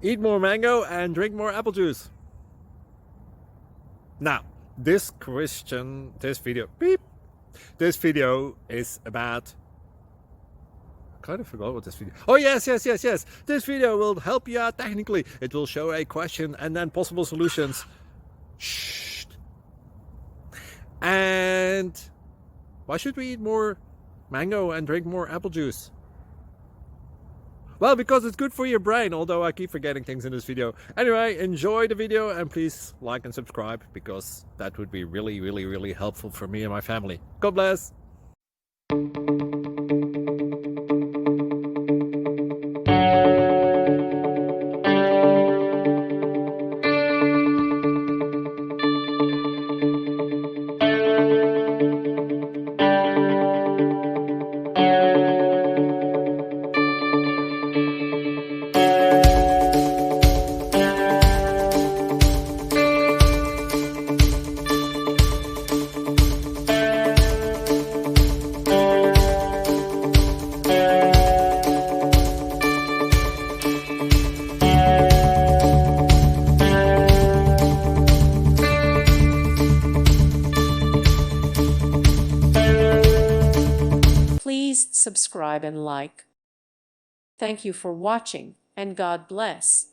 Eat more mango and drink more apple juice. Now, this video is about... I kind of forgot what this video... Oh, yes. This video will help you out technically. It will show a question and then possible solutions. Shh. And why should we eat more mango and drink more apple juice? Well, because it's good for your brain, although I keep forgetting things in this video. Anyway, enjoy the video and please like and subscribe, because that would be really helpful for me and my family. God bless! Please subscribe and like. Thank you for watching, and God bless.